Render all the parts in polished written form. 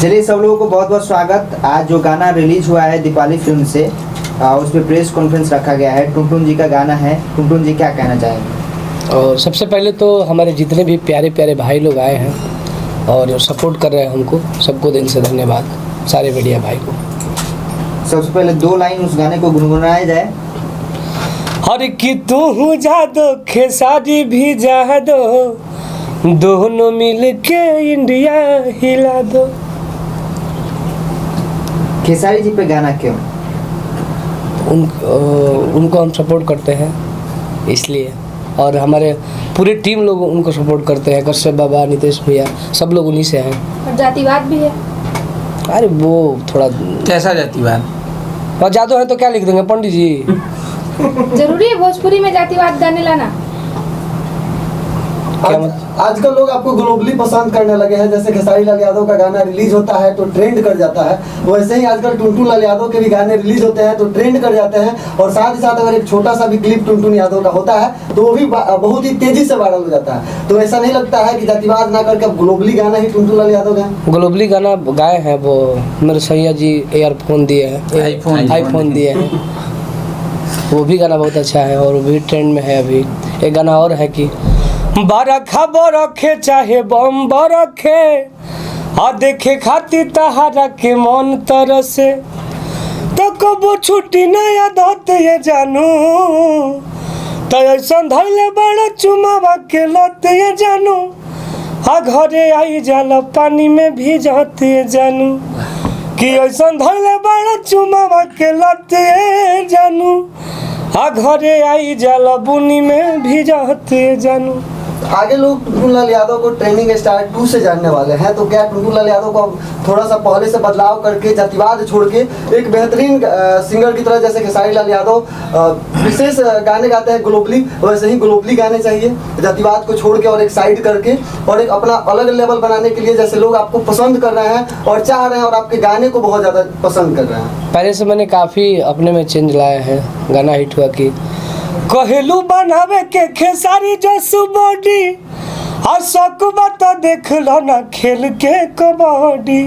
चलिए सब लोगों को बहुत बहुत स्वागत। आज जो गाना रिलीज हुआ है दीपाली फिल्म से, उस पर प्रेस कॉन्फ्रेंस रखा गया है। टुनटुन जी का गाना है। टुनटुन जी क्या कहना चाहेंगे? और सबसे पहले तो हमारे जितने भी प्यारे प्यारे भाई लोग आए हैं और सपोर्ट कर रहे हैं हमको, सबको दिल से धन्यवाद सारे मीडिया भाई को। सबसे पहले 2 लाइन उस गाने को गुनगुनाया जाए। हर की तू जा दो खेसारी भी जा दो, दोनों मिल के इंडिया हिला दो। खेसारी जी पे गाना क्यों? उनको हम सपोर्ट करते हैं इसलिए, और हमारे पूरे टीम लोग उनको सपोर्ट करते हैं। कश्यप बाबा, नितेश भैया, सब लोग उन्हीं से हैं। और जातिवाद भी है। अरे वो थोड़ा कैसा जातिवाद? और जादू है तो क्या लिख देंगे पंडित जी? जरूरी है भोजपुरी में जातिवाद गाने लाना? आजकल लोग आपको ग्लोबली पसंद करने लगे हैं। जैसे खेसारी लाल यादव का गाना रिलीज होता है तो ट्रेंड कर जाता है, वैसे ही आजकल टुनटुन लाल यादव के भी गाने रिलीज होते हैं तो ट्रेंड कर जाते हैं। और साथ ही साथ अगर एक छोटा सा भी क्लिप टुनटुन यादव का होता है तो वो भी बहुत ही तेजी से वायरल हो जाता है। तो ऐसा नहीं लगता है कि जातिवाद ना करके ग्लोबली गाना ही टुनटुन लाल यादव गाए? ग्लोबली गाना गाए हैं वो मेरे सैया जी, एयरफोन दिए हैं, आईफोन दिए हैं। वो भी गाना बहुत अच्छा है और वो भी ट्रेंड में है। अभी एक गाना और है कि बरखा बरखे चाहे बम बरखे, आ देखे खाती तहारा के मन तरसे, तो कबो छुट्टी नया दत ये जानू, तो ऐसा धैले बड़ा चुमावा के लत ये जानू, आ घरे आई जाला पानी में भी जाते जानू, कि ऐसा धैले बड़ा चुमावा के लत ये जानू, आ घरे आई जाला बुनी में भी जाते जानू। आगे लोग टुनटुन लाल यादव को ट्रेनिंग स्टार 2 से जानने वाले हैं, तो क्या टुनटुन लाल यादव को थोड़ा सा पहले से बदलाव करके जातिवाद छोड़ के एक बेहतरीन सिंगर की तरह, जैसे खेसारी लाल यादव विशेष गाने गाते हैं ग्लोबली, वैसे ही ग्लोबली गाने चाहिए, जातिवाद को छोड़ के और एक साइड करके और एक अपना अलग लेवल बनाने के लिए, जैसे लोग आपको पसंद कर रहे हैं और चाह रहे हैं और आपके गाने को बहुत ज़्यादा पसंद कर रहे हैं? पहले से मैंने काफ़ी अपने में चेंज लाया है। गाना हिट हुआ कि कहलू बनावे के खेसारी जसु बॉडी, आ सकबा तो देख लो ना खेल के कबड्डी,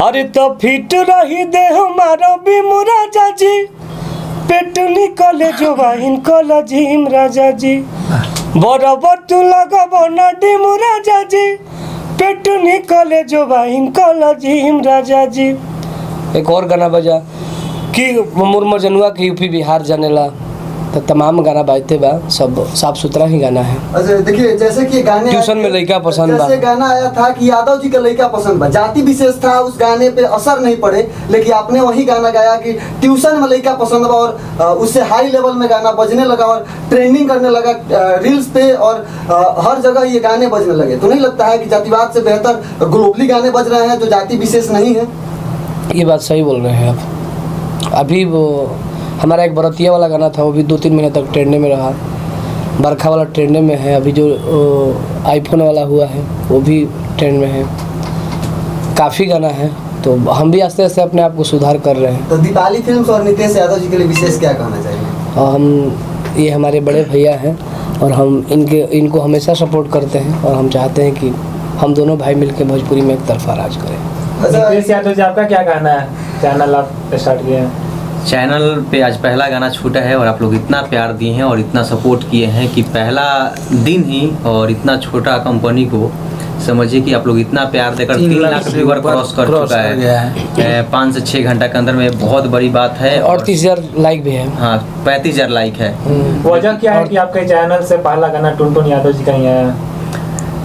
अरे तो फिट रही दे हमारा भी राजा जी, पेट निकले जो वाहिन कल जिम राजा जी, बराबर तू लगबो ना डिम राजा जी, पेट निकले जो वाहिन कल जिम राजा जी। एक और गाना बजा कि मुर्मर जनुआ के यूपी बिहार जानेला, तो तमाम गाना बाजते बा, सब साफ सुथरा ही गाना है। अच्छा देखिए, जैसे कि गाने ट्यूशन में लड़का पसंद बा, जैसे गाना आया था कि यादव जी का लड़का पसंद बा, जाति विशेष था, उस गाने पे असर नहीं पड़े, लेकिन आपने वही गाना गाया कि ट्यूशन में लड़का पसंद बा और उससे हाई लेवल में गाना बजने लगा और ट्रेंडिंग करने लगा रील्स पे और हर जगह ये गाने बजने लगे। तो नहीं लगता है कि जातिवाद से बेहतर ग्लोबली गाने बज रहे हैं जो जाति विशेष नहीं है? ये बात सही बोल रहे हैं आप। अभी वो हमारा एक बरतिया वाला गाना था, वो भी 2-3 महीने तक ट्रेंड में रहा। बरखा वाला ट्रेंड में है। अभी जो आईफोन वाला हुआ है वो भी ट्रेंड में है। काफ़ी गाना है, तो हम भी आस्ते आस्ते अपने आप को सुधार कर रहे हैं। तो दीपाली फिल्म्स और नितेश यादव जी के लिए विशेष क्या कहना चाहिए? और हम ये हमारे बड़े भैया हैं और हम इनको हमेशा सपोर्ट करते हैं और हम चाहते हैं कि हम दोनों भाई मिलकर भोजपुरी में एक तरफा राज करें। नितेश यादव जी, आपका क्या कहना है? चैनल आप स्टार्ट किए हैं, चैनल पे आज पहला गाना छूटा है और आप लोग इतना प्यार दिए हैं और इतना सपोर्ट किए हैं कि पहला दिन ही और इतना छोटा कंपनी को समझिए कि आप लोग इतना प्यार देकर 3 लाख व्यूअर क्रॉस कर चुका है 5 से 6 घंटा के अंदर में। बहुत बड़ी बात है। और 30,000 लाइक भी है। हाँ, 35,000 लाइक है। वजह क्या है कि आपके चैनल से पहला गाना टुनटुन यादव जी का ही आया?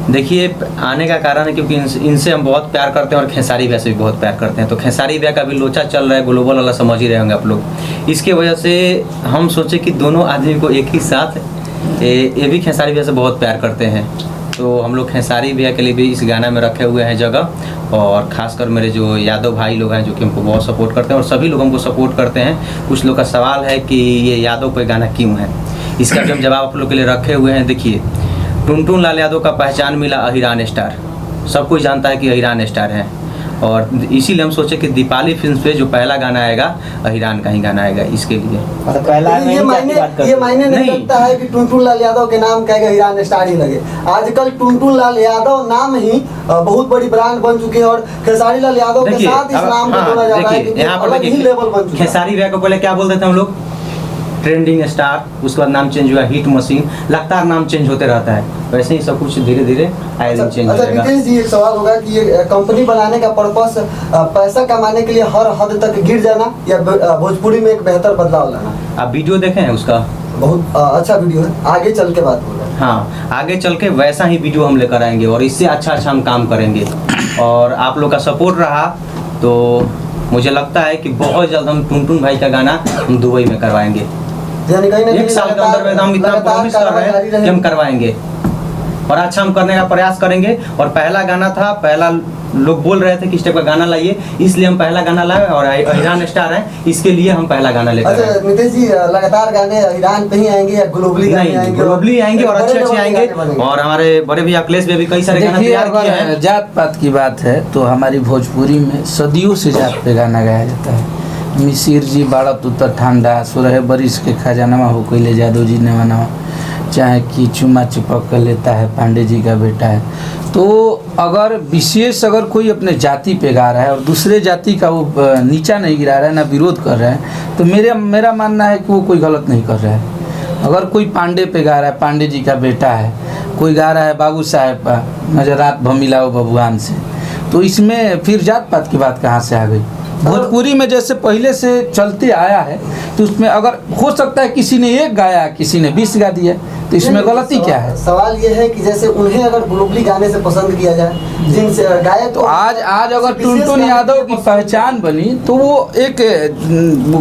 देखिए, आने का कारण है क्योंकि इनसे हम बहुत प्यार करते हैं और खेसारी भैया से भी बहुत प्यार करते हैं। तो खेसारी भैया का भी लोचा चल रहा है, ग्लोबल वाला समझ ही रहे होंगे आप लोग। इसके वजह से हम सोचे कि दोनों आदमी को एक ही साथ, ये भी खेसारी भैया से बहुत प्यार करते हैं, तो हम लोग खेसारी भैया के लिए भी इस गाना में रखे हुए हैं जगह। और ख़ासकर मेरे जो यादव भाई लोग हैं जो कि हमको बहुत सपोर्ट करते हैं और सभी लोग हमको सपोर्ट करते हैं। कुछ लोग का सवाल है कि ये यादव पे गाना क्यों है, इसका भी हम जवाब आप लोग के लिए रखे हुए हैं। देखिए, टुनटुन लाल यादव का पहचान मिला अहिरान स्टार, सब कोई जानता है कि अहिरान स्टार हैं, और इसीलिए हम सोचे कि दीपाली फिल्म पे जो पहला गाना आएगा अहिरान का ही गाना आएगा, इसके लिए। मतलब पहला में ये ही मायने जातिवाद कर ये दिया। मायने नहीं नहीं। रखता है कि टुनटुन लाल यादव के नाम कहेगा हीरान स्टार ही लगे। आजकल टुनटुन लाल यादव नाम ही बहुत बड़ी ब्रांड बन चुकी है, और खेसारी लाल यादव के देखिए साथ इस अब- नाम को हाँ, जोड़ा जाता है देखिए कि यहाँ पर अलग ही देखिए लेवल बन चुका है। खेसारी भैया को पहले क्या बोलते थे हम लोग, ट्रेंडिंग स्टार, उसके बाद नाम चेंज हुआ हिट मशीन, लगातार नाम चेंज होते रहता है, वैसे ही सब कुछ धीरे धीरे आए दिन चेंज अच्छा होगा। नितेश जी, एक सवाल होगा कि ये कंपनी बनाने का पर्पस पैसा कमाने के लिए हर हद तक गिर जाना, या भोजपुरी में एक बेहतर बदलाव लाना? आप वीडियो देखे हैं उसका? बहुत अच्छा वीडियो है, आगे चल के बात बोला। हाँ, आगे चल के वैसा ही वीडियो हम लेकर आएंगे और इससे अच्छा अच्छा हम काम करेंगे, और आप लोग का सपोर्ट रहा तो मुझे लगता है कि बहुत जल्द हम टुनटुन भाई का गाना हम दुबई में करवाएंगे। यानी कहीं ना एक कहीं साल के अंदर में हम इतना लगातार प्रॉमिस कर रहे कार्रवाई हैं कि हम करवाएंगे, और अच्छा हम करने का प्रयास करेंगे। और पहला गाना था, पहला लोग बोल रहे थे कि इस टाइप का गाना लाइए, इसलिए हम पहला गाना लाए, और अहिरान स्टार है इसके लिए हम पहला गाना लेकर आए। अच्छा नितेश जी, लगातार गाने ईरान पे ही आएंगे या ग्लोबली गाने नहीं, आएंगे? ग्लोबली आएंगे और बड़े अच्छे लेवल अच्छे के आएंगे, गाने बनेंगे। और हमारे बड़े भैया अखिलेश भी अभी कई सारे गाना देखिए, तैयार किए अगर हैं। जात पात की बात है तो हमारी भोजपुरी में सदियों से जात पे गाना गाया जाता है। मिसिर जी बाड़ा तुतर ठंडा, 16 बरिस के खजानवा हो कोई जादव जी ने मनावा, चाहे कि चुमा चिपक कर लेता है पांडे जी का बेटा है। तो अगर विशेष अगर कोई अपने जाति पे गा रहा है और दूसरे जाति का वो नीचा नहीं गिरा रहा है, ना विरोध कर रहा है, तो मेरा मानना है कि वो कोई गलत नहीं कर रहा है। अगर कोई पांडे पे गा रहा है, पांडे जी का बेटा है, कोई गा रहा है बाबू साहेब का नजरात भमिलाओ बबुआन से, तो इसमें फिर जात पात की बात कहाँ से आ गई? भोजपुरी में जैसे पहले से चलते आया है, तो उसमें अगर हो सकता है किसी ने एक गाया, किसी ने 20 गा दिया, तो इसमें नहीं, गलती क्या है? सवाल ये है कि जैसे उन्हें अगर ग्लोबली गाने से पसंद किया जाए, जिनसे गायक तो आज अगर टुनटुन यादव की पहचान बनी, तो वो एक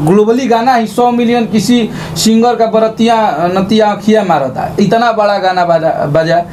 ग्लोबली गाना ही 100 मिलियन किसी सिंगर का बरतिया नतिया आँखिया मारा था, इतना बड़ा गाना बजा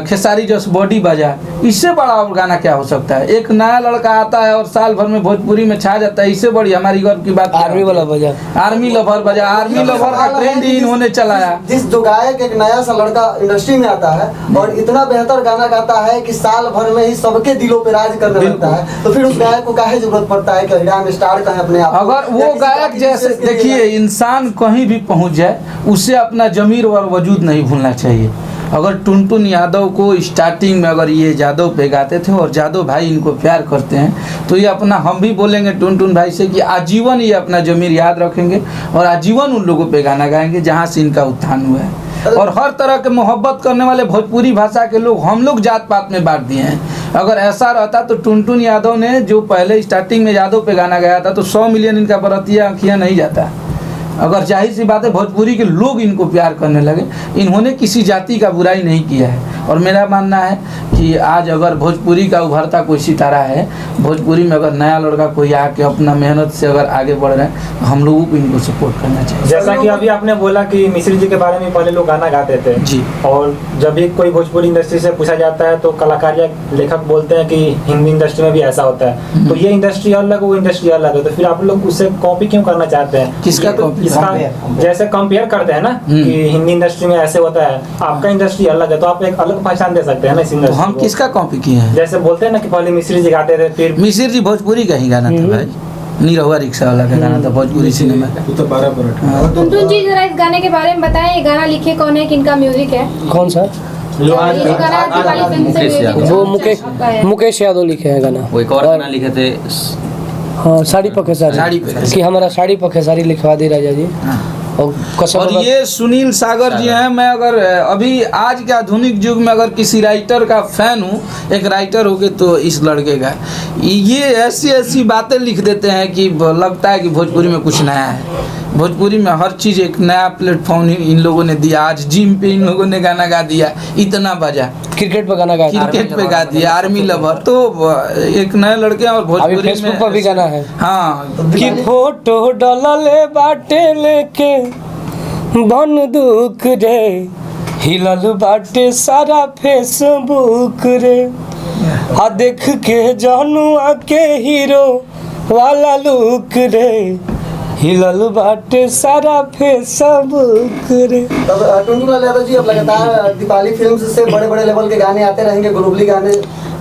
खेसारी जस बॉडी बजा, इससे बड़ा और गाना क्या हो सकता है? एक नया लड़का आता है और साल भर में भोजपुरी में छा जाता है, इससे बड़ी हमारी गर्व की बात क्या आर्मी होगी? वाला बजा, आर्मी लवर बजा, आर्मी लवर का ट्रेंड ही इन्होंने चलाया। जिस जो गायक एक नया सा लड़का इंडस्ट्री में आता है और इतना बेहतर गाना गाता है कि साल भर में ही सबके दिलों पे राज करने लगता है, तो फिर उस गायक को काहे जरूरत पड़ता है कि हीरान स्टार कहें अपने आप को? अगर या वो किसी गायक जाति जैसे विशेष के लिए देखिए, इंसान कहीं भी पहुंच जाए, उसे अपना जमीर और वजूद नहीं भूलना चाहिए। अगर टुनटुन यादव को स्टार्टिंग में अगर ये यादव पे गाते थे और यादव भाई इनको प्यार करते हैं, तो ये अपना, हम भी बोलेंगे टुनटुन भाई से कि आजीवन ये अपना जमीर याद रखेंगे और आजीवन उन लोगों पे गाना गाएंगे जहाँ से इनका उत्थान हुआ है। और हर तरह के मोहब्बत करने वाले भोजपुरी भाषा के लोग हम लोग जात पात में बांट दिए हैं। अगर ऐसा रहता तो टुनटुन यादव ने जो पहले स्टार्टिंग में यादव पे गाना गाया था, तो 100 मिलियन इनका बरतिया आँखियाँ नहीं जाता। अगर जाहिर सी बात है भोजपुरी के लोग इनको प्यार करने लगे, इन्होंने किसी जाति का बुराई नहीं किया है। और मेरा मानना है कि आज अगर भोजपुरी का उभरता कोई सितारा है, भोजपुरी में अगर नया लड़का कोई आके अपना मेहनत से अगर आगे बढ़ रहे हैं, तो हम लोगों को इनको सपोर्ट करना चाहिए। जैसा कि अभी आपने बोला कि मिश्र जी के बारे में पहले लोग गाना गाते थे जी। और जब भी कोई भोजपुरी इंडस्ट्री से पूछा जाता है तो कलाकार या लेखक बोलते हैं कि हिंदी इंडस्ट्री में भी ऐसा होता है, तो ये इंडस्ट्री अलग, वो इंडस्ट्री अलग है, तो फिर आप लोग उससे कॉपी क्यों करना चाहते हैं? किसका ये तो copy? इसका Compare. जैसे कंपेयर करते हैं ना कि हिंदी इंडस्ट्री में ऐसे होता है, आपका इंडस्ट्री अलग है, तो आप एक अलग पहचान दे सकते हैं ना इस तो इंडस्ट्री हम को। किसका कॉपी किए हैं? जैसे बोलते हैं ना कि पहले मिश्री जी गाते थे, फिर मिसिर जी भोजपुरी का ही गाना था भाई, निरहुआ रिक्शा वाला का गाना था भोजपुरी सिनेमा का। हाँ। टुनटुन जी जरा इस गाने के बारे में बताएं, ये गाना लिखे कौन है, किनका म्यूजिक है? कौन सा? ये जो गाना दिवाली फिल्म से मुकेश म्यूजिक वो आपका है। मुकेश यादव लिखे हैं गाना। वो एक और गाना लिखे थे, हाँ, साड़ी पे खेसारी, साड़ी पे खेसारी। कि हमारा साड़ी पे खेसारी लिखवा दी राजा जी। और कसम और ये सुनील सागर जी हैं। मैं अगर अभी आज के आधुनिक युग में अगर किसी राइटर का फैन हूँ, एक राइटर हो के, तो इस लड़के का ये ऐसी ऐसी बातें लिख देते हैं कि लगता है कि भोजपुरी में कुछ नया है। भोजपुरी में हर चीज़ एक नया प्लेटफॉर्म इन लोगों ने दिया। आज जिम पे इन लोगों ने गाना गा दिया, इतना बजा, क्रिकेट पे गाना गाया, क्रिकेट पे गा दिया, आर्मी लवर। तो एक नए लड़के और अभी भोजपुरी फेसबुक में पर भी गाना है हाँ कि फोटो डलले बाटे लेके बंदूक रे, हिलल बाटे सारा फेसबुक रे, आ देख के जनुआ के हीरो वाला लुक रे, हिलल बाटे सारा फेसबुक रे। तब टुनटुन लाल यादव जी, अब लगातार दीपाली फिल्म से बड़े बड़े लेवल के गाने आते रहेंगे, ग्लोबली गाने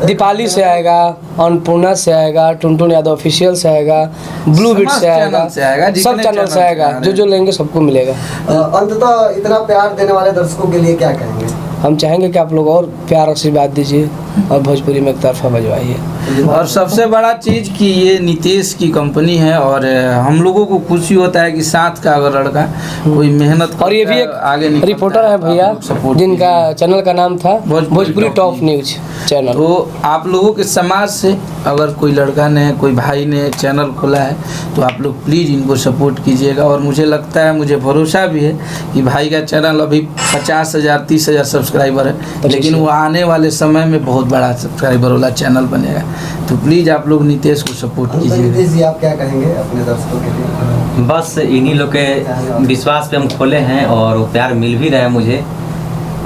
दीपाली से आएगा, अन्नपूर्णा से आएगा, टुनटुन यादव ऑफिशियल से आएगा, ब्लू बिट से आएगा, जितने सब चैनल से आएगा, जो लेंगे सबको मिलेगा। अंततः इतना प्यार देने वाले दर्शकों के लिए क्या कहेंगे? हम चाहेंगे कि आप लोग और प्यार आशीर्वाद दीजिए और भोजपुरी में एक तरफा बजवाइए। और सबसे बड़ा चीज़ कि ये नीतीश की कंपनी है और हम लोगों को खुशी होता है कि साथ का अगर लड़का कोई मेहनत और ये भी एक आगे निकलता रिपोर्टर है भैया, जिनका चैनल का नाम था भोजपुरी टॉप न्यूज चैनल। तो आप लोगों के समाज से अगर कोई लड़का ने, कोई भाई ने चैनल खोला है तो आप लोग प्लीज़ इनको सपोर्ट कीजिएगा। और मुझे लगता है, मुझे भरोसा भी है कि भाई का चैनल अभी 50,000 30,000 सब्सक्राइबर है, लेकिन वो आने वाले समय में बहुत बड़ा सब्सक्राइबर वाला चैनल बनेगा। तो प्लीज़ आप लोग नीतीश को सपोर्ट कीजिए। नीतीश जी, आप क्या कहेंगे अपने दर्शकों के लिए? बस इन्हीं लोग के विश्वास पे हम खोले हैं और वो प्यार मिल भी रहा है मुझे।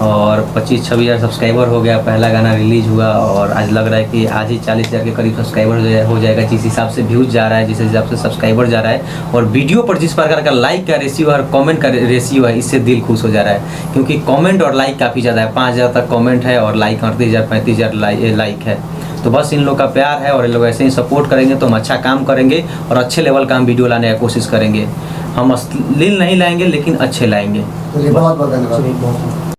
और 25-26 हज़ार सब्सक्राइबर हो गया, पहला गाना रिलीज हुआ और आज लग रहा है कि आज ही 40,000 के करीब सब्सक्राइबर हो जाएगा। जिस हिसाब से व्यूज़ जा रहा है, जिस हिसाब से सब्सक्राइबर जा रहा है और वीडियो पर जिस प्रकार का लाइक का रेशियो और कमेंट का रेशियो है, इससे दिल खुश हो जा रहा है। क्योंकि कमेंट और लाइक काफ़ी ज़्यादा है, 5,000 तक कमेंट है और लाइक 38,000 35,000 लाइक है। तो बस इन लोग का प्यार है और इन लोग ऐसे ही सपोर्ट करेंगे तो हम अच्छा काम करेंगे और अच्छे लेवल का हम वीडियो लाने की कोशिश करेंगे। हम अश्लील नहीं लाएंगे लेकिन अच्छे लाएंगे। बहुत बहुत धन्यवाद।